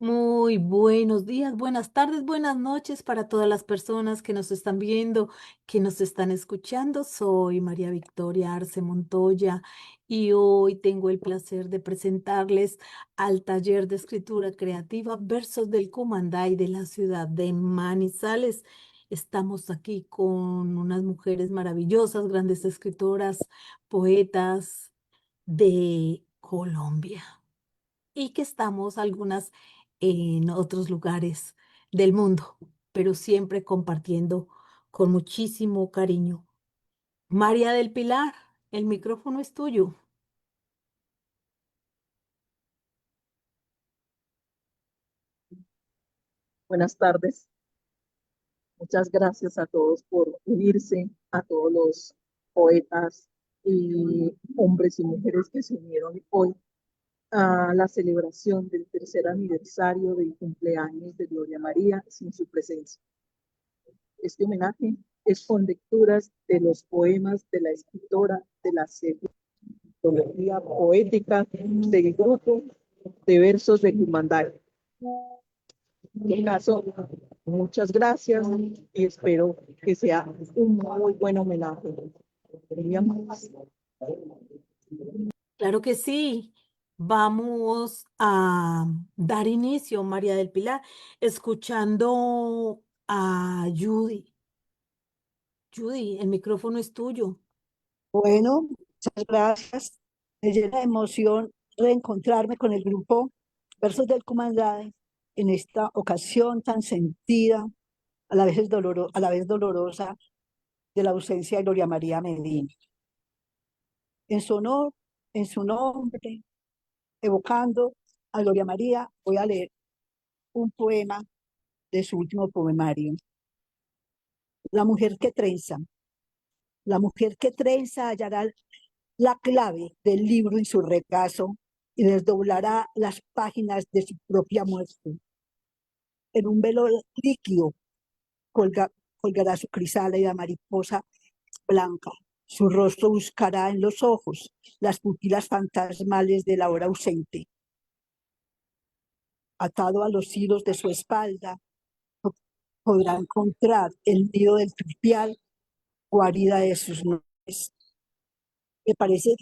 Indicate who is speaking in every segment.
Speaker 1: Muy buenos días, buenas tardes, buenas noches para todas las personas que nos están viendo, que nos están escuchando. Soy María Victoria Arce Montoya y hoy tengo el placer de presentarles al taller de escritura creativa Versos del Cumandá de la ciudad de Manizales. Estamos aquí con unas mujeres maravillosas, grandes escritoras, poetas de Colombia y que estamos algunas en otros lugares del mundo, pero siempre compartiendo con muchísimo cariño. María del Pilar, el micrófono es tuyo.
Speaker 2: Buenas tardes. Muchas gracias a todos por unirse, a todos los poetas y hombres y mujeres que se unieron hoy a la celebración del tercer aniversario del cumpleaños de Gloria María sin su presencia. Este homenaje es con lecturas de los poemas de la escritora de la antología poética del grupo de versos de Cumandá. En todo caso, muchas gracias y espero que sea un muy buen homenaje.
Speaker 1: Claro que sí. Vamos a dar inicio, María del Pilar, escuchando a Judy. Judy, el micrófono es tuyo.
Speaker 3: Bueno, muchas gracias. Me llena de emoción reencontrarme con el grupo Versos del Comandante en esta ocasión tan sentida, a la vez dolorosa, de la ausencia de Gloria María Medina. En su honor, en su nombre, evocando a Gloria María, voy a leer un poema de su último poemario. La mujer que trenza. La mujer que trenza hallará la clave del libro en su regazo y desdoblará las páginas de su propia muerte. En un velo líquido colga, colgará su crisálida mariposa blanca. Su rostro buscará en los ojos las pupilas fantasmales de la hora ausente. Atado a los hilos de su espalda, podrá encontrar el nido del turpial, guarida de sus nubes. Me parece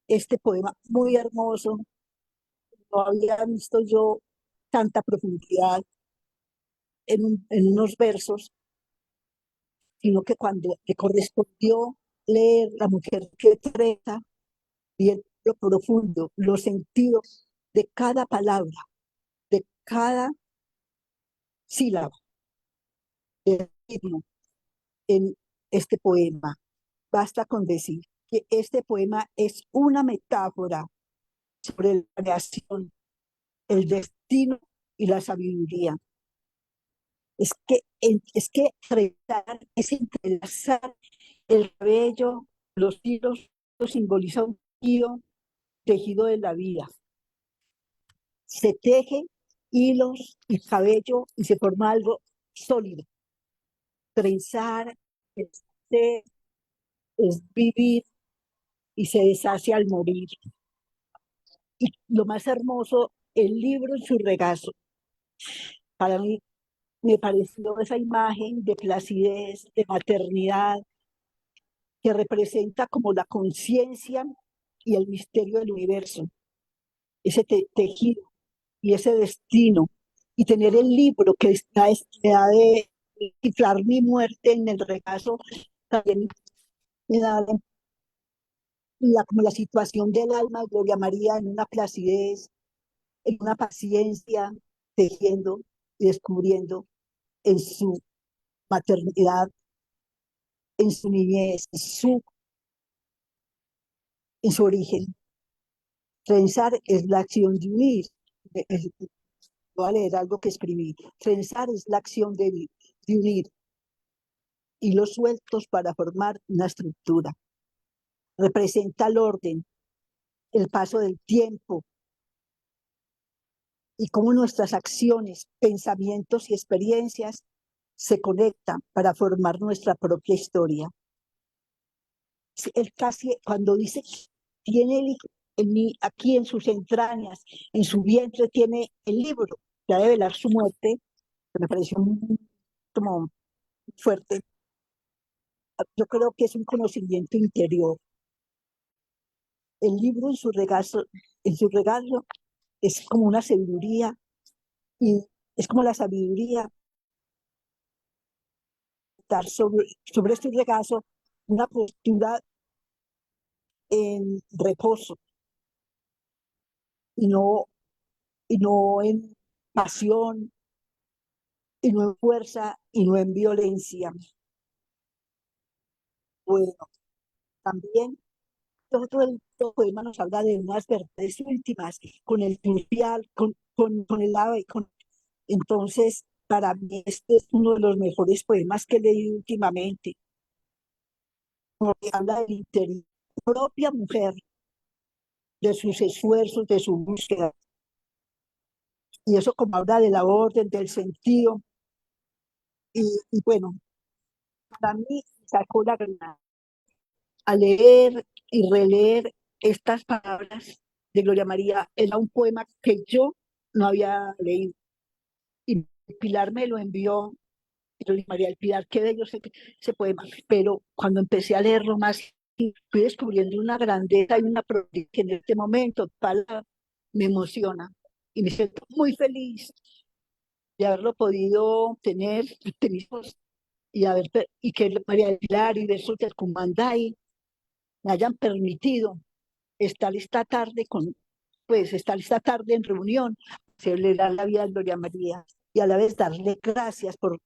Speaker 3: este poema muy hermoso. No había visto yo tanta profundidad en unos versos, sino que cuando le correspondió leer La mujer que trata, vi lo profundo, los sentidos de cada palabra, de cada sílaba, del ritmo en este poema. Basta con decir que este poema es una metáfora sobre la creación, el destino y la sabiduría. Es que rezar es entrelazar el cabello, los hilos, simboliza un hilo tejido de la vida. Se teje hilos y cabello y se forma algo sólido. Trenzar es, ser, es vivir y se deshace al morir. Y lo más hermoso, el libro en su regazo. Para mí me pareció esa imagen de placidez, de maternidad, que representa como la conciencia y el misterio del universo, ese tejido y ese destino, y tener el libro que ha de cifrar mi muerte en el regazo, también me da como la situación del alma de Gloria María en una placidez, en una paciencia, tejiendo y descubriendo en su maternidad, en su niñez, en su origen. Trenzar es la acción de unir. Voy a leer algo que escribí. Trenzar es la acción de unir hilos sueltos para formar una estructura. Representa el orden, el paso del tiempo y cómo nuestras acciones, pensamientos y experiencias se conectan para formar nuestra propia historia. Él casi, cuando dice, tiene el hijo en mí, aquí en sus entrañas, en su vientre tiene el libro, ya de velar su muerte, que me pareció como fuerte. Yo creo que es un conocimiento interior. El libro en su regalo es como una sabiduría, y es como la sabiduría dar sobre este regazo una postura en reposo y no en pasión, y no en fuerza, y no en violencia. Bueno, también todo el poema nos habla de unas verdades últimas, con el pluvial, con el ave, entonces, para mí este es uno de los mejores poemas que he leído últimamente, porque habla del interior, propia mujer, de sus esfuerzos, de su búsqueda, y eso como habla de la orden, del sentido, y bueno, para mí sacó la granada a leer y releer estas palabras de Gloria María. Era un poema que yo no había leído, y Pilar me lo envió. Gloria María del Pilar, qué bello ese poema, pero cuando empecé a leerlo más, fui descubriendo una grandeza y una profundidad que en este momento me emociona, y me siento muy feliz de haberlo podido tener, y que María del Pilar y Versos del Cumandai me hayan permitido estar esta tarde en reunión, celebrar la vida de Gloria María, y a la vez darle gracias por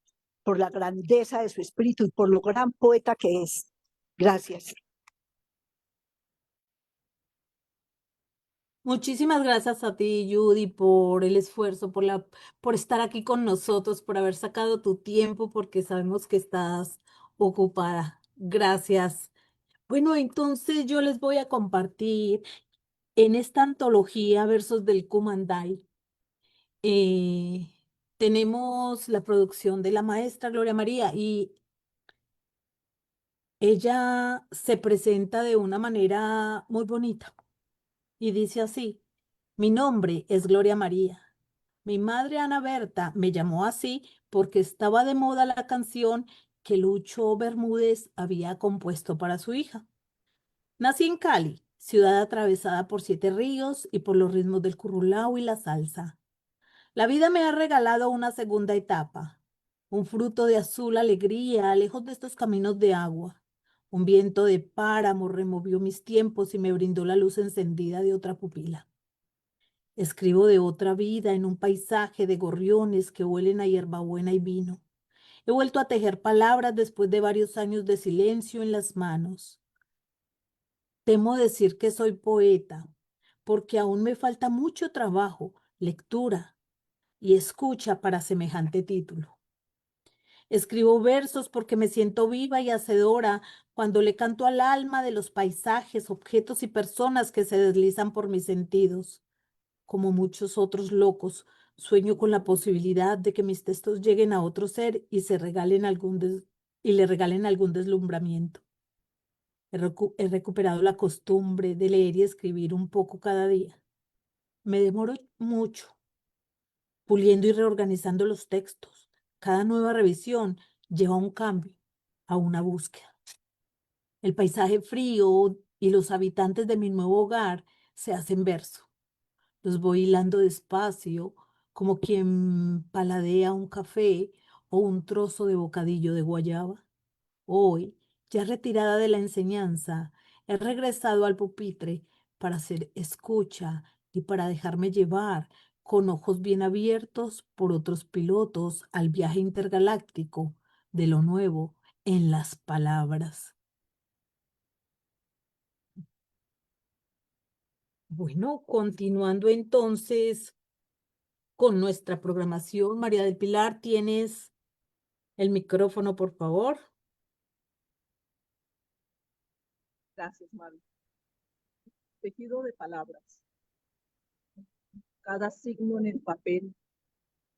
Speaker 3: la grandeza de su espíritu y por lo gran poeta que es. Gracias.
Speaker 1: Muchísimas gracias a ti, Judy, por el esfuerzo, por estar aquí con nosotros, por haber sacado tu tiempo, porque sabemos que estás ocupada. Gracias. Bueno, entonces yo les voy a compartir en esta antología Versos del Cumandai. eh, Tenemos la producción de la maestra Gloria María, y ella se presenta de una manera muy bonita y dice así: mi nombre es Gloria María. Mi madre Ana Berta me llamó así porque estaba de moda la canción que Lucho Bermúdez había compuesto para su hija. Nací en Cali, ciudad atravesada por 7 ríos y por los ritmos del currulao y la salsa. La vida me ha regalado una segunda etapa, un fruto de azul alegría, lejos de estos caminos de agua. Un viento de páramo removió mis tiempos y me brindó la luz encendida de otra pupila. Escribo de otra vida en un paisaje de gorriones que huelen a hierbabuena y vino. He vuelto a tejer palabras después de varios años de silencio en las manos. Temo decir que soy poeta, porque aún me falta mucho trabajo, lectura y escucha para semejante título. Escribo versos porque me siento viva y hacedora cuando le canto al alma de los paisajes, objetos y personas que se deslizan por mis sentidos. Como muchos otros locos, sueño con la posibilidad de que mis textos lleguen a otro ser y y le regalen algún deslumbramiento. He recuperado la costumbre de leer y escribir un poco cada día. Me demoro mucho puliendo y reorganizando los textos. Cada nueva revisión lleva a un cambio, a una búsqueda. El paisaje frío y los habitantes de mi nuevo hogar se hacen verso. Los voy hilando despacio, como quien paladea un café o un trozo de bocadillo de guayaba. Hoy, ya retirada de la enseñanza, he regresado al pupitre para hacer escucha y para dejarme llevar con ojos bien abiertos por otros pilotos al viaje intergaláctico de lo nuevo en las palabras. Bueno, continuando entonces con nuestra programación, María del Pilar, tienes el micrófono, por favor.
Speaker 2: Gracias, Maru. Tejido de palabras. Cada signo en el papel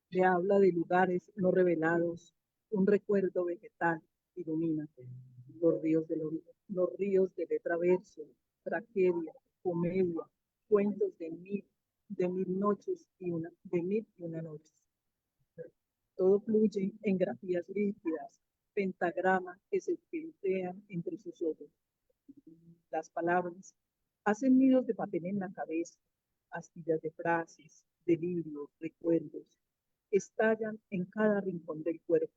Speaker 2: le habla de lugares no revelados. Un recuerdo vegetal ilumina los ríos de letra verso, tragedia, comedia, cuentos de mil de mil noches y una, de mil y una noches. Todo fluye en grafías líquidas, pentagramas que se filtrean entre sus ojos. Las palabras hacen nidos de papel en la cabeza, astillas de frases, delirios, recuerdos, estallan en cada rincón del cuerpo.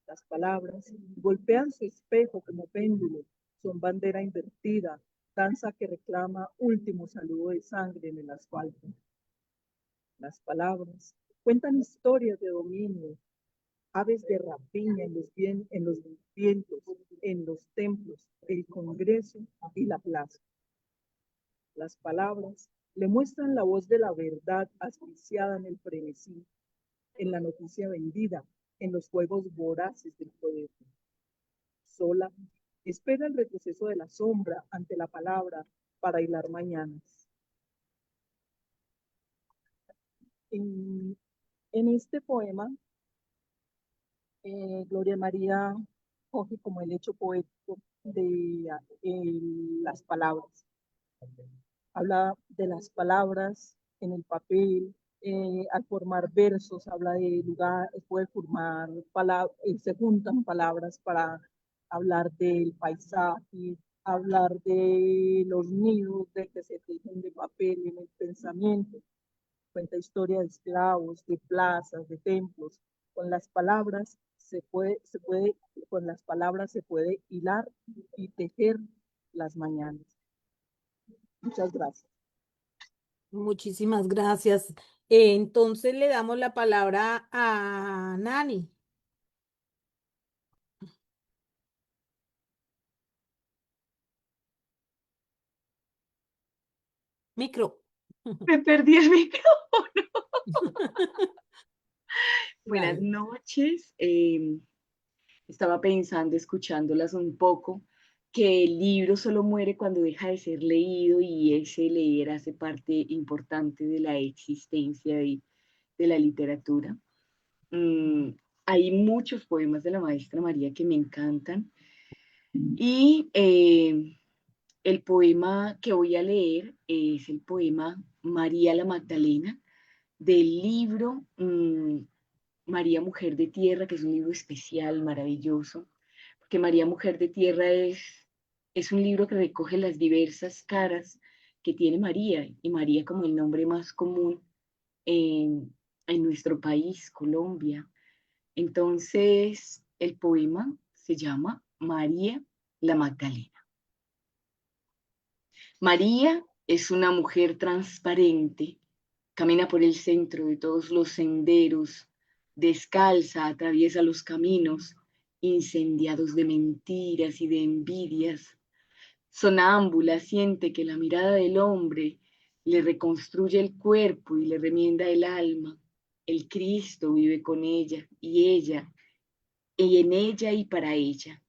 Speaker 2: Las palabras golpean su espejo como péndulo, son bandera invertida, danza que reclama último saludo de sangre en el asfalto. Las palabras cuentan historias de dominio, aves de rapiña en los vientos, en los templos, el Congreso y la plaza. Las palabras le muestran la voz de la verdad asfixiada en el frenesí, en la noticia vendida, en los juegos voraces del poder. Sola, espera el retroceso de la sombra ante la palabra para hilar mañanas. En este poema, Gloria María coge como el hecho poético de las palabras. Habla de las palabras en el papel, al formar versos, habla de lugar, puede formar palabras, se juntan palabras para hablar del paisaje, hablar de los nidos de que se tejen de papel en el pensamiento. Cuenta historia de esclavos, de plazas, de templos. Con las palabras con las palabras se puede hilar y tejer las mañanas. Muchas gracias.
Speaker 1: Muchísimas gracias. Entonces le damos la palabra a Nani. Micro.
Speaker 4: Me perdí el micrófono. Buenas
Speaker 1: Vale.
Speaker 4: noches. Estaba pensando, escuchándolas un poco, que el libro solo muere cuando deja de ser leído y ese leer hace parte importante de la existencia de la literatura. Hay muchos poemas de la maestra María que me encantan y el poema que voy a leer es el poema María la Magdalena del libro María Mujer de Tierra, que es un libro especial, maravilloso, porque María Mujer de Tierra es un libro que recoge las diversas caras que tiene María, y María como el nombre más común en nuestro país, Colombia. Entonces, el poema se llama María la Magdalena. María es una mujer transparente, camina por el centro de todos los senderos, descalza, atraviesa los caminos, incendiados de mentiras y de envidias. Sonámbula siente que la mirada del hombre le reconstruye el cuerpo y le remienda el alma. El Cristo vive con ella, y en ella y para ella.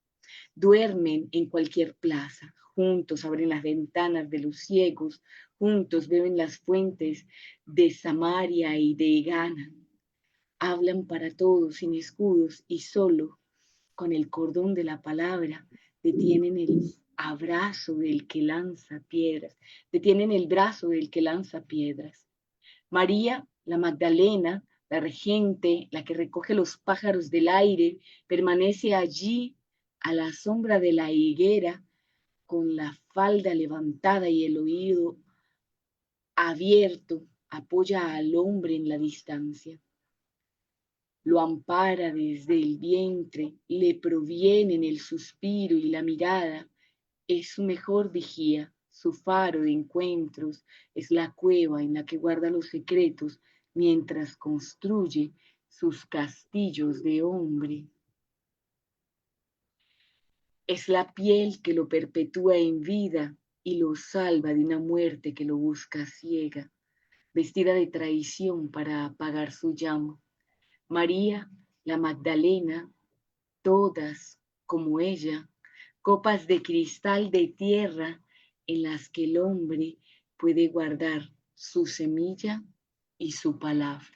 Speaker 4: Duermen en cualquier plaza, juntos abren las ventanas de los ciegos, juntos beben las fuentes de Samaria y de Ghana. Hablan para todos sin escudos y solo con el cordón de la palabra detienen el abrazo del que lanza piedras, detienen el brazo del que lanza piedras. María, la Magdalena, la regente, la que recoge los pájaros del aire, permanece allí a la sombra de la higuera, con la falda levantada y el oído abierto, apoya al hombre en la distancia. Lo ampara desde el vientre, le provienen el suspiro y la mirada, es su mejor vigía, su faro de encuentros, es la cueva en la que guarda los secretos mientras construye sus castillos de hombre. Es la piel que lo perpetúa en vida y lo salva de una muerte que lo busca ciega, vestida de traición para apagar su llama. María, la Magdalena, todas como ella, copas de cristal de tierra en las que el hombre puede guardar su semilla y su palabra.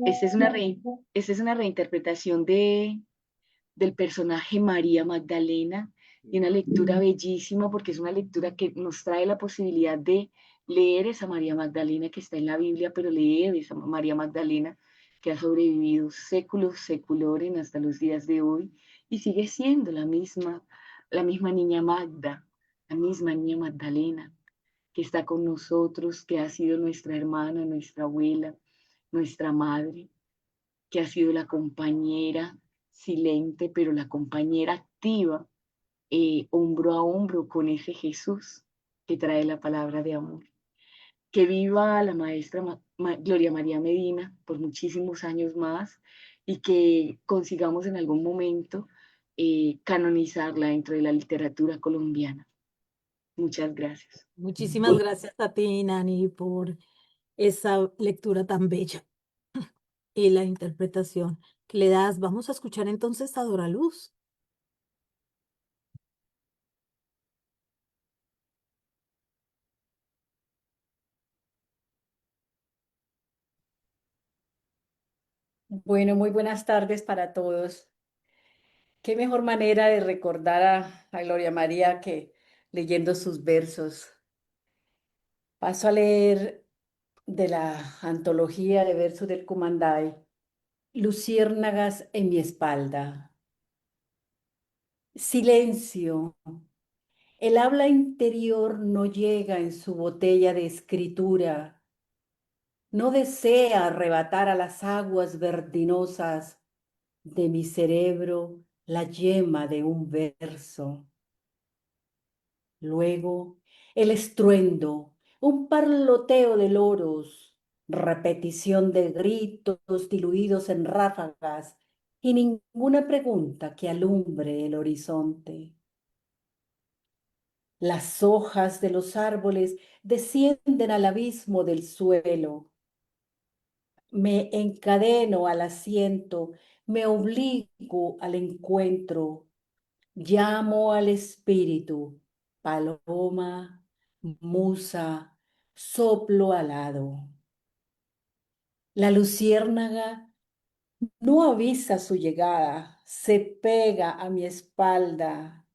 Speaker 4: Esta es una reinterpretación del personaje María Magdalena y una lectura bellísima porque es una lectura que nos trae la posibilidad de leer esa María Magdalena que está en la Biblia, pero leer esa María Magdalena que ha sobrevivido séculos, seculoren hasta los días de hoy y sigue siendo la misma niña Magda, la misma niña Magdalena que está con nosotros, que ha sido nuestra hermana, nuestra abuela, nuestra madre, que ha sido la compañera silente, pero la compañera activa, hombro a hombro con ese Jesús que trae la palabra de amor. Que viva la maestra Gloria María Medina por muchísimos años más y que consigamos en algún momento canonizarla dentro de la literatura colombiana. Muchas gracias.
Speaker 1: Muchísimas gracias a ti, Nani, por esa lectura tan bella y la interpretación que le das. Vamos a escuchar entonces a Dora Luz.
Speaker 5: Bueno, muy buenas tardes para todos. Qué mejor manera de recordar a Gloria María que leyendo sus versos. Paso a leer de la antología de versos del Cumandai, Luciérnagas en mi espalda. Silencio. El habla interior no llega en su botella de escritura. No desea arrebatar a las aguas vertinosas de mi cerebro la yema de un verso. Luego, el estruendo, un parloteo de loros, repetición de gritos diluidos en ráfagas y ninguna pregunta que alumbre el horizonte. Las hojas de los árboles descienden al abismo del suelo. Me encadeno al asiento, me obligo al encuentro. Llamo al espíritu, paloma, musa, soplo alado. La luciérnaga no avisa su llegada, se pega a mi espalda,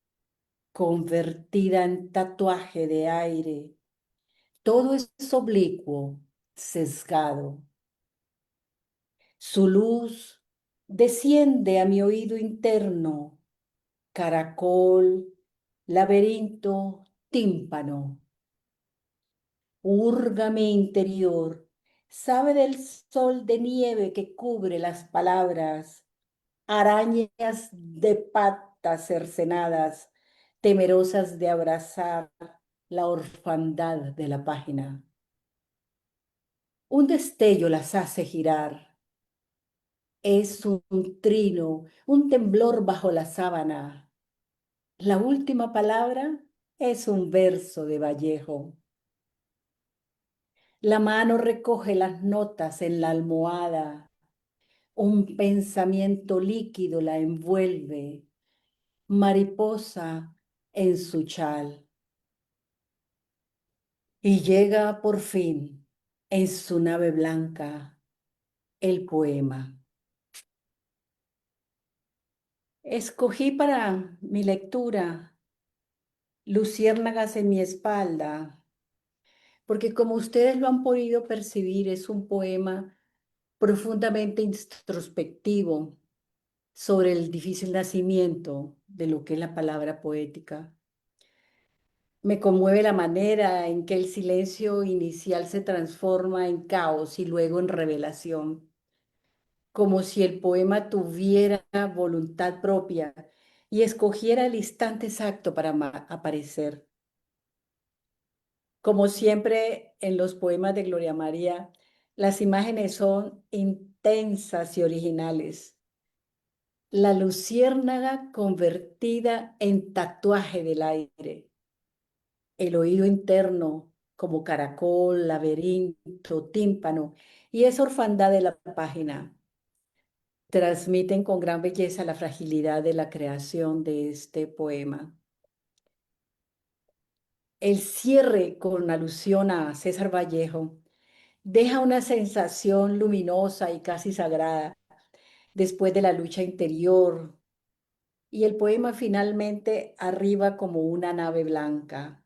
Speaker 5: convertida en tatuaje de aire. Todo es oblicuo, sesgado. Su luz desciende a mi oído interno, caracol, laberinto, tímpano. Hurga mi interior, sabe del sol de nieve que cubre las palabras, arañas de patas cercenadas, temerosas de abrazar la orfandad de la página. Un destello las hace girar. Es un trino, un temblor bajo la sábana. La última palabra es un verso de Vallejo. La mano recoge las notas en la almohada. Un pensamiento líquido la envuelve, mariposa en su chal. Y llega por fin en su nave blanca el poema. Escogí para mi lectura Luciérnagas en mi espalda, porque como ustedes lo han podido percibir, es un poema profundamente introspectivo sobre el difícil nacimiento de lo que es la palabra poética. Me conmueve la manera en que el silencio inicial se transforma en caos y luego en revelación, como si el poema tuviera voluntad propia y escogiera el instante exacto para aparecer. Como siempre en los poemas de Gloria María, las imágenes son intensas y originales. La luciérnaga convertida en tatuaje del aire. El oído interno como caracol, laberinto, tímpano y esa orfandad de la página transmiten con gran belleza la fragilidad de la creación de este poema. El cierre con alusión a César Vallejo deja una sensación luminosa y casi sagrada después de la lucha interior y el poema finalmente arriba como una nave blanca.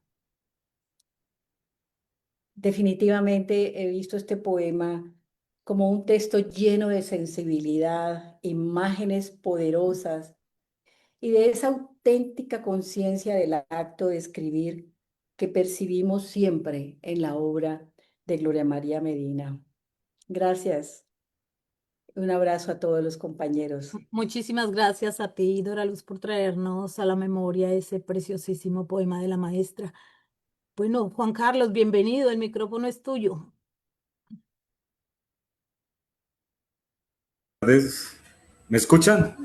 Speaker 5: Definitivamente he visto este poema como un texto lleno de sensibilidad, imágenes poderosas y de esa auténtica conciencia del acto de escribir que percibimos siempre en la obra de Gloria María Medina. Gracias. Un abrazo a todos los compañeros.
Speaker 1: Muchísimas gracias a ti, Dora Luz, por traernos a la memoria ese preciosísimo poema de la maestra. Bueno, Juan Carlos, bienvenido, el micrófono es tuyo.
Speaker 6: Tardes. ¿Me escuchan?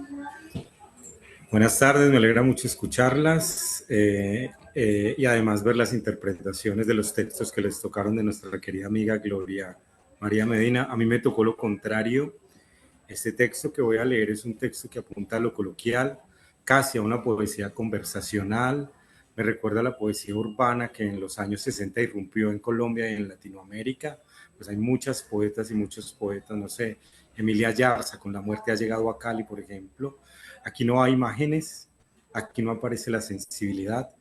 Speaker 6: Buenas tardes, me alegra mucho escucharlas y además ver las interpretaciones de los textos que les tocaron de nuestra querida amiga Gloria María Medina. A mí me tocó lo contrario. Este texto que voy a leer es un texto que apunta a lo coloquial, casi a una poesía conversacional. Me recuerda a la poesía urbana que en los años 60 irrumpió en Colombia y en Latinoamérica. Pues hay muchas poetas y muchos poetas, no sé, Emilia Yarza, con La muerte ha llegado a Cali, por ejemplo. Aquí no hay imágenes, aquí no aparece la sensibilidad,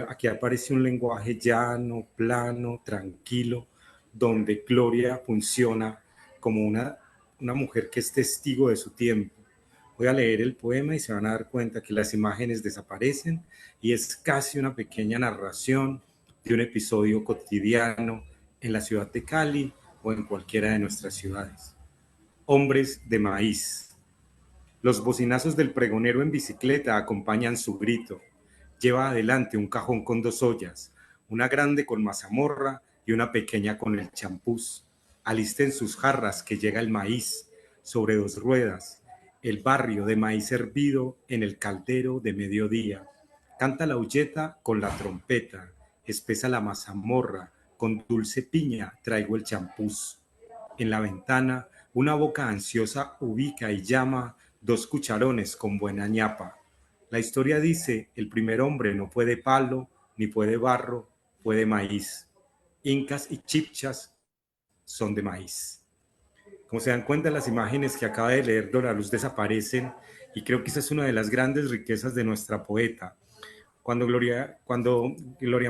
Speaker 6: aquí aparece un lenguaje llano, plano, tranquilo, donde Gloria funciona como una mujer que es testigo de su tiempo. Voy a leer el poema y se van a dar cuenta que las imágenes desaparecen y es casi una pequeña narración de un episodio cotidiano en la ciudad de Cali o en cualquiera de nuestras ciudades. Hombres de maíz. Los bocinazos del pregonero en bicicleta acompañan su grito. Lleva adelante un cajón con 2 ollas, una grande con mazamorra y una pequeña con el champús. Alisten sus jarras que llega el maíz sobre 2 ruedas, el barrio de maíz hervido en el caldero de mediodía. Canta la huyeta con la trompeta, espesa la mazamorra, con dulce piña traigo el champús. En la ventana, una boca ansiosa ubica y llama 2 cucharones con buena ñapa. La historia dice, el primer hombre no fue de palo, ni fue de barro, fue de maíz. Incas y chipchas son de maíz. Como se dan cuenta, las imágenes que acaba de leer Dora Luz desaparecen y creo que esa es una de las grandes riquezas de nuestra poeta. Cuando Gloria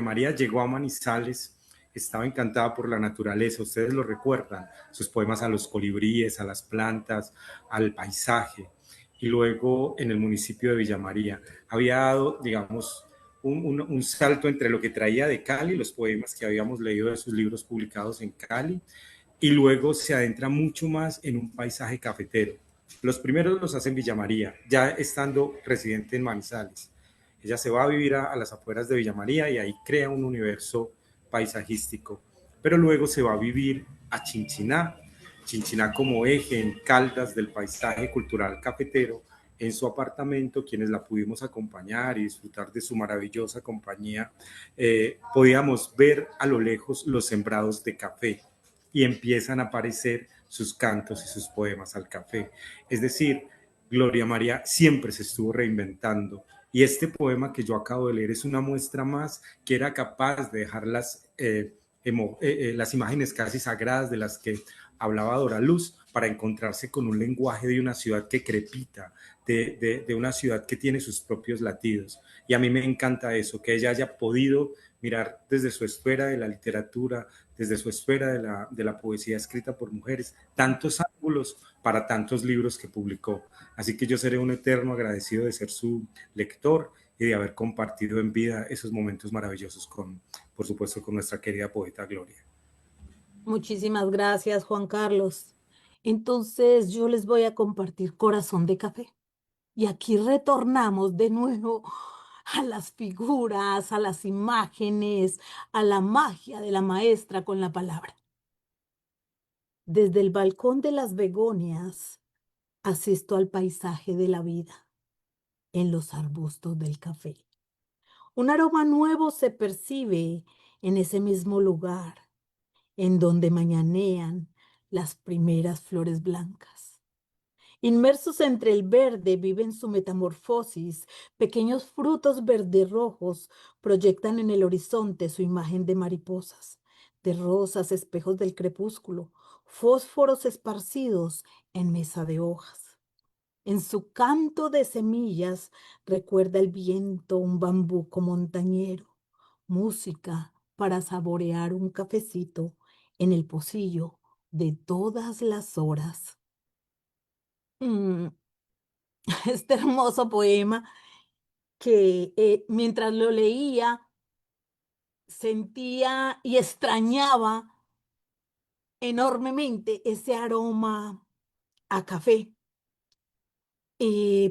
Speaker 6: María llegó a Manizales, estaba encantada por la naturaleza, ustedes lo recuerdan, sus poemas a los colibríes, a las plantas, al paisaje. Y luego en el municipio de Villa María había dado, digamos, un salto entre lo que traía de Cali, los poemas que habíamos leído de sus libros publicados en Cali, y luego se adentra mucho más en un paisaje cafetero. Los primeros los hace en Villa María, ya estando residente en Manizales. Ella se va a vivir a las afueras de Villa María y ahí crea un universo paisajístico. Pero luego se va a vivir a Chinchiná, Chinchiná como eje en Caldas del paisaje cultural cafetero, en su apartamento, quienes la pudimos acompañar y disfrutar de su maravillosa compañía, podíamos ver a lo lejos los sembrados de café y empiezan a aparecer sus cantos y sus poemas al café. Es decir, Gloria María siempre se estuvo reinventando y este poema que yo acabo de leer es una muestra más que era capaz de dejar las imágenes casi sagradas de las que hablaba Dora Luz para encontrarse con un lenguaje de una ciudad que crepita, de una ciudad que tiene sus propios latidos. Y a mí me encanta eso, que ella haya podido mirar desde su esfera de la literatura, desde su esfera de la poesía escrita por mujeres, tantos ángulos para tantos libros que publicó. Así que yo seré un eterno agradecido de ser su lector y de haber compartido en vida esos momentos maravillosos por supuesto, con nuestra querida poeta Gloria.
Speaker 1: Muchísimas gracias, Juan Carlos. Entonces, yo les voy a compartir Corazón de Café. Y aquí retornamos de nuevo a las figuras, a las imágenes, a la magia de la maestra con la palabra. Desde el balcón de las begonias asisto al paisaje de la vida en los arbustos del café. Un aroma nuevo se percibe en ese mismo lugar en donde mañanean las primeras flores blancas. Inmersos entre el verde viven su metamorfosis. Pequeños frutos verde rojos proyectan en el horizonte su imagen de mariposas, de rosas, espejos del crepúsculo, fósforos esparcidos en mesa de hojas. En su canto de semillas recuerda el viento un bambuco montañero, música para saborear un cafecito en el pocillo de todas las horas. Mm, este hermoso poema que mientras lo leía sentía y extrañaba enormemente ese aroma a café,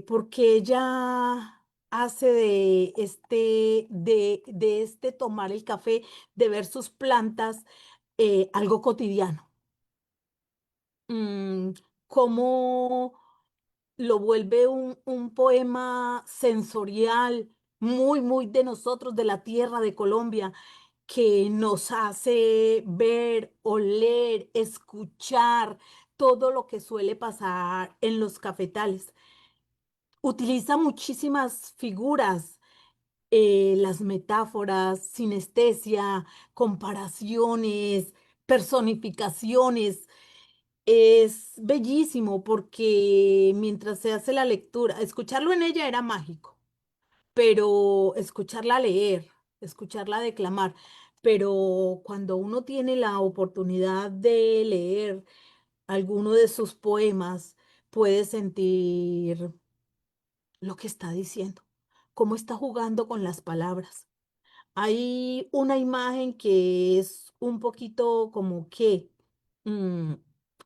Speaker 1: porque ella hace de este tomar el café, de ver sus plantas, algo cotidiano. Mm, cómo lo vuelve un poema sensorial, muy, muy de nosotros, de la tierra de Colombia, que nos hace ver, oler, escuchar todo lo que suele pasar en los cafetales. Utiliza muchísimas figuras, las metáforas, sinestesia, comparaciones, personificaciones. Es bellísimo porque mientras se hace la lectura, escucharlo en ella era mágico, pero escucharla leer, escucharla declamar, pero cuando uno tiene la oportunidad de leer alguno de sus poemas, puede sentir lo que está diciendo, cómo está jugando con las palabras. Hay una imagen que es un poquito como que, mm,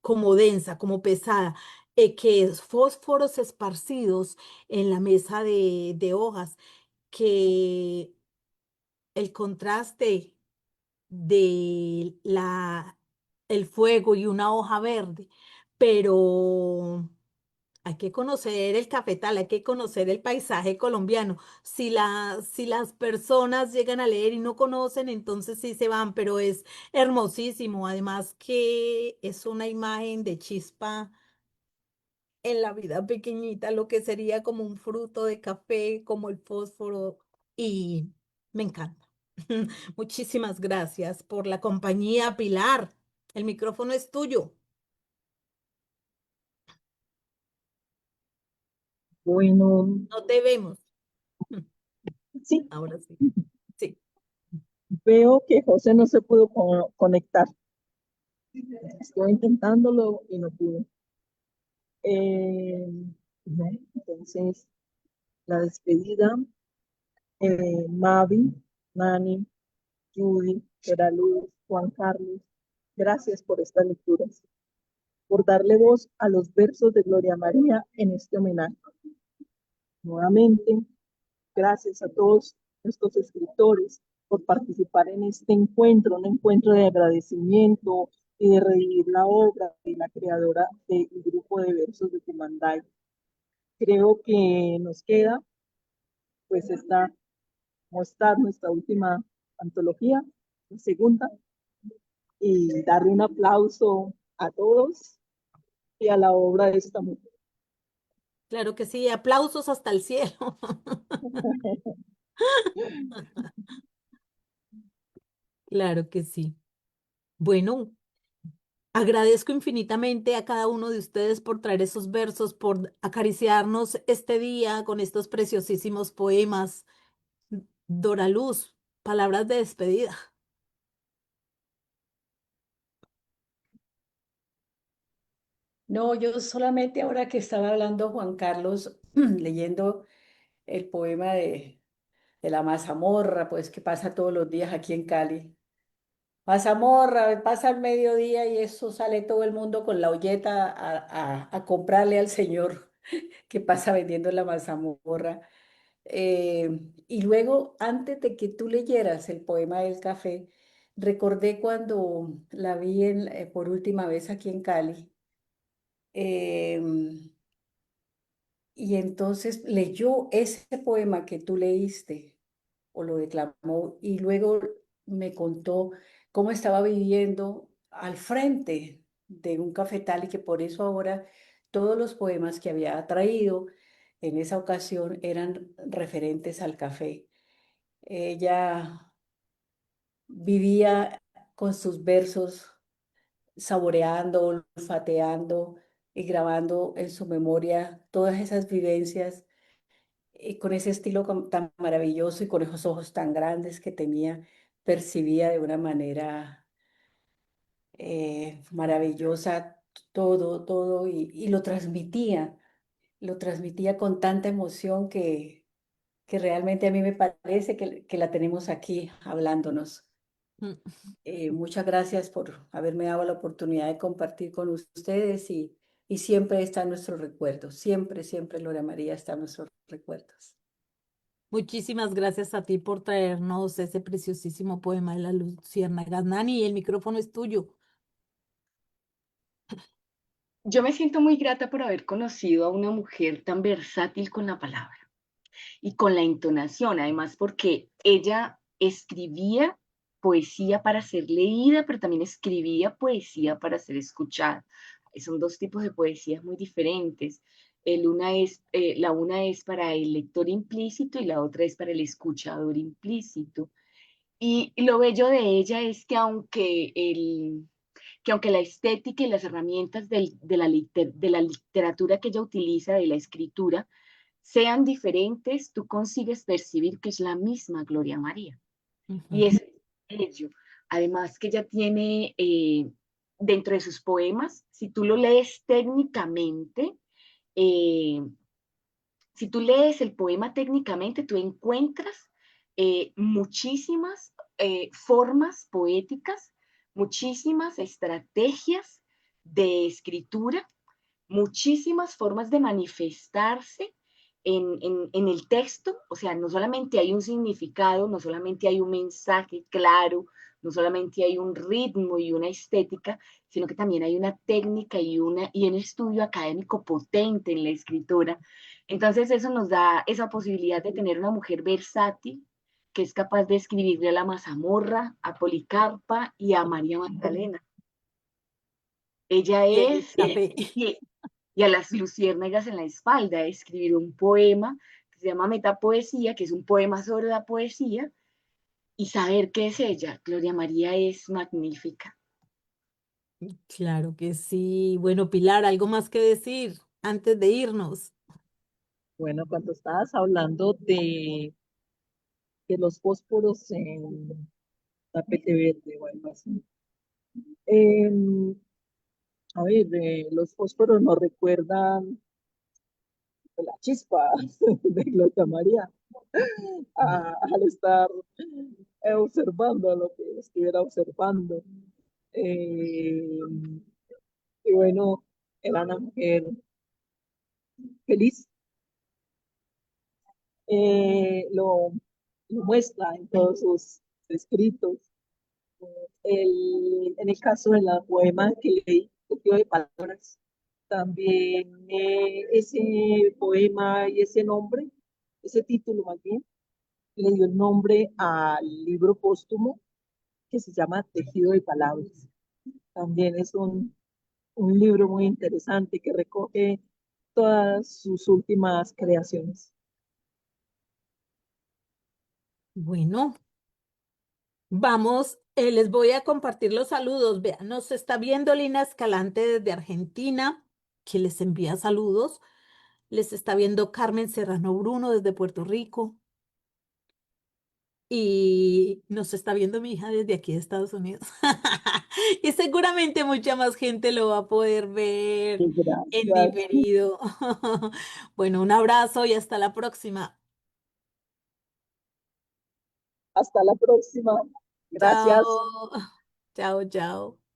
Speaker 1: como densa, como pesada, que es fósforos esparcidos en la mesa de hojas, que el contraste de el fuego y una hoja verde, pero hay que conocer el cafetal, hay que conocer el paisaje colombiano. Si las personas llegan a leer y no conocen, entonces sí se van, pero es hermosísimo. Además que es una imagen de chispa en la vida pequeñita, lo que sería como un fruto de café, como el fósforo, y me encanta. Muchísimas gracias por la compañía, Pilar. El micrófono es tuyo.
Speaker 2: Bueno,
Speaker 1: No te vemos.
Speaker 2: sí,
Speaker 1: Ahora sí. Sí.
Speaker 2: veo que José no se pudo conectar. Estoy intentándolo y no pude. Eh, no, entonces, la despedida, Mavi, Nani, Judy, Geraluz, Juan Carlos, gracias por estas lecturas, por darle voz a los versos de Gloria María en este homenaje. Nuevamente, gracias a todos estos escritores por participar en este encuentro, un encuentro de agradecimiento y de revivir la obra de la creadora del grupo de versos de Tumanday. Creo que nos queda, pues, esta mostrar nuestra última antología, la segunda, y darle un aplauso a todos y a la obra de esta mujer.
Speaker 1: Claro que sí, aplausos hasta el cielo. Claro que sí. Bueno, agradezco infinitamente a cada uno de ustedes por traer esos versos, por acariciarnos este día con estos preciosísimos poemas. Dora Luz, palabras de despedida.
Speaker 5: No, yo solamente ahora que estaba hablando Juan Carlos, leyendo el poema de la mazamorra, pues que pasa todos los días aquí en Cali. Mazamorra, pasa el mediodía y eso sale todo el mundo con la olleta a comprarle al señor que pasa vendiendo la mazamorra. Y luego, antes de que tú leyeras el poema del café, recordé cuando la vi por última vez aquí en Cali. em, y entonces leyó ese poema que tú leíste o lo declamó y luego me contó cómo estaba viviendo al frente de un cafetal y que por eso ahora todos los poemas que había traído en esa ocasión eran referentes al café. Ella vivía con sus versos saboreando, olfateando y grabando en su memoria todas esas vivencias con ese estilo tan maravilloso y con esos ojos tan grandes que tenía percibía de una manera maravillosa todo y lo transmitía con tanta emoción que realmente a mí me parece que la tenemos aquí hablándonos.
Speaker 1: Mm.
Speaker 5: Muchas gracias por haberme dado la oportunidad de compartir con ustedes y siempre está en nuestros recuerdos, siempre, siempre Gloria María está en nuestros recuerdos.
Speaker 1: Muchísimas gracias a ti por traernos ese preciosísimo poema de la Luciérnagas. Nani, el micrófono es tuyo.
Speaker 4: Yo me siento muy grata por haber conocido a una mujer tan versátil con la palabra y con la entonación, además porque ella escribía poesía para ser leída, pero también escribía poesía para ser escuchada. Son dos tipos de poesías muy diferentes. La una es para el lector implícito y la otra es para el escuchador implícito. Y lo bello de ella es que aunque la estética y las herramientas de la literatura que ella utiliza, de la escritura, sean diferentes, tú consigues percibir que es la misma Gloria María. Y
Speaker 1: Ujú.
Speaker 4: es bello. Además que ella tiene dentro de sus poemas, si tú lo lees técnicamente, eh, si tú lees el poema técnicamente, tú encuentras muchísimas formas poéticas, muchísimas estrategias de escritura, muchísimas formas de manifestarse en el texto. O sea, no solamente hay un significado, no solamente hay un mensaje claro, no solamente hay un ritmo y una estética, sino que también hay una técnica y un estudio académico potente en la escritura. Entonces eso nos da esa posibilidad de tener una mujer versátil que es capaz de escribirle a la Mazamorra, a Policarpa y a María Magdalena. Ella
Speaker 1: Y
Speaker 4: es,
Speaker 1: Elizabeth.
Speaker 4: y a las luciérnagas en la espalda, escribir un poema que se llama Metapoesía, que es un poema sobre la poesía, y saber qué es ella. Gloria María es magnífica.
Speaker 1: Claro que sí. Bueno, Pilar, ¿algo más que decir antes de irnos?
Speaker 2: Bueno, cuando estabas hablando de los fósforos en tapete verde o algo así, em, a ver, los fósforos nos recuerdan la chispa de Gloria María al estar observando lo que estuviera observando. Eh, y bueno, era una mujer feliz, lo muestra en todos sus escritos. En el caso de la poema que leí, Tejido de Palabras, también ese poema y ese nombre, ese título más bien, le dio el nombre al libro póstumo que se llama Tejido de Palabras. También es un libro muy interesante que recoge todas sus últimas creaciones.
Speaker 1: Bueno, vamos, les voy a compartir los saludos. Vean, nos está viendo Lina Escalante desde Argentina, que les envía saludos. Les está viendo Carmen Serrano Bruno desde Puerto Rico. Y nos está viendo mi hija desde aquí de Estados Unidos. Y seguramente mucha más gente lo va a poder ver en
Speaker 2: Gracias.
Speaker 1: diferido. Bueno, un abrazo y hasta la próxima.
Speaker 2: Hasta la próxima. Gracias.
Speaker 1: Chao. Chao, chao.